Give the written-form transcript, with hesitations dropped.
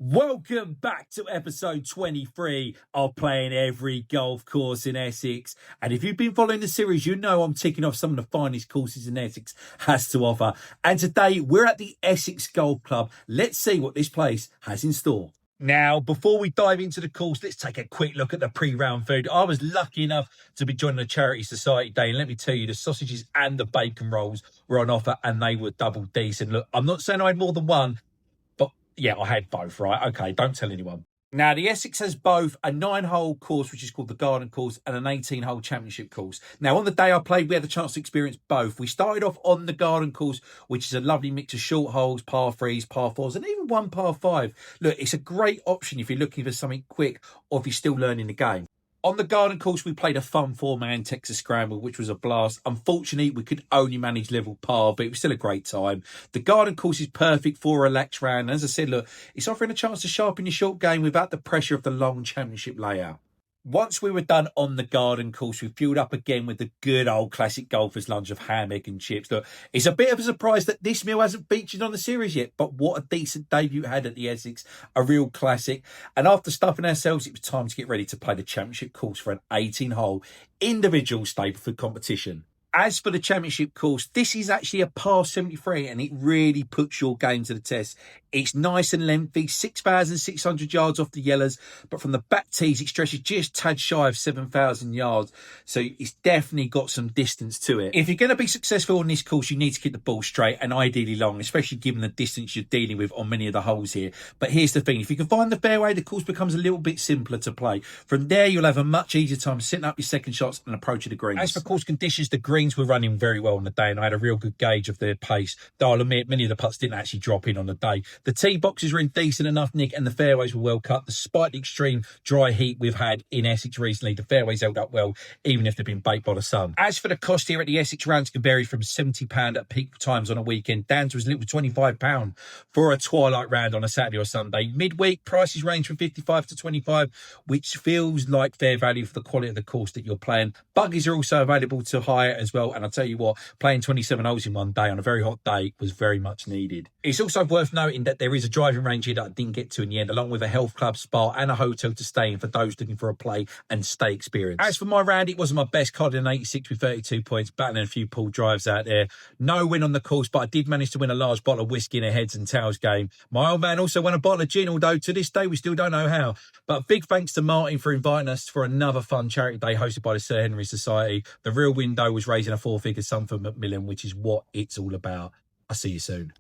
Welcome back to episode 23 of Playing Every Golf Course in Essex. And if you've been following the series, you know I'm ticking off some of the finest courses in Essex has to offer. And today we're at the Essex Golf Club. Let's see what this place has in store. Now, before we dive into the course, let's take a quick look at the pre-round food. I was lucky enough to be joining a Charity Society day, and let me tell you, the sausages and the bacon rolls were on offer, and they were double decent. Look, I'm not saying I had more than one, but yeah, I had both, right? Okay, don't tell anyone. Now, the Essex has both a 9-hole course, which is called the Garden Course, and an 18-hole championship course. Now, on the day I played, we had the chance to experience both. We started off on the Garden Course, which is a lovely mix of short holes, par threes, par fours, and even one par five. Look, it's a great option if you're looking for something quick or if you're still learning the game. On the Garden Course, we played a fun 4-man Texas Scramble, which was a blast. Unfortunately, we could only manage level par, but it was still a great time. The Garden Course is perfect for a relaxed round. And as I said, look, it's offering a chance to sharpen your short game without the pressure of the long championship layout. Once we were done on the Garden Course, we fueled up again with the good old classic golfer's lunch of ham, egg and chips. Look, it's a bit of a surprise that this meal hasn't featured on the series yet, but what a decent debut had at the Essex, a real classic. And after stuffing ourselves, it was time to get ready to play the championship course for an 18-hole individual Stapleford competition. As for the championship course, this is actually a par 73 and it really puts your game to the test. It's nice and lengthy, 6,600 yards off the yellows, but from the back tees, it stretches just tad shy of 7,000 yards. So it's definitely got some distance to it. If you're going to be successful on this course, you need to keep the ball straight and ideally long, especially given the distance you're dealing with on many of the holes here. But here's the thing, if you can find the fairway, the course becomes a little bit simpler to play. From there, you'll have a much easier time setting up your second shots and approaching the greens. As for course conditions, the greens were running very well on the day and I had a real good gauge of their pace. Though I'll admit, many of the putts didn't actually drop in on the day. The tee boxes were in decent enough nick and the fairways were well cut. Despite the extreme dry heat we've had in Essex recently, the fairways held up well, even if they've been baked by the sun. As for the cost here at the Essex rounds, can vary from £70 at peak times on a weekend down to as little as £25 for a twilight round on a Saturday or Sunday. Midweek, prices range from £55 to £25, which feels like fair value for the quality of the course that you're playing. Buggies are also available to hire as well, and I'll tell you what, playing 27 holes in one day on a very hot day was very much needed. It's also worth noting that there is a driving range here that I didn't get to in the end, along with a health club, spa and a hotel to stay in for those looking for a play and stay experience. As for my round, it wasn't my best, card in 86 with 32 points, battling a few pull drives out there. No win on the course, but I did manage to win a large bottle of whiskey in a heads and tails game. My old man also won a bottle of gin, although to this day we still don't know how. But big thanks to Martin for inviting us for another fun charity day hosted by the Sir Henry Society. The real window was raising a 4-figure sum for Macmillan, which is what it's all about. I'll see you soon.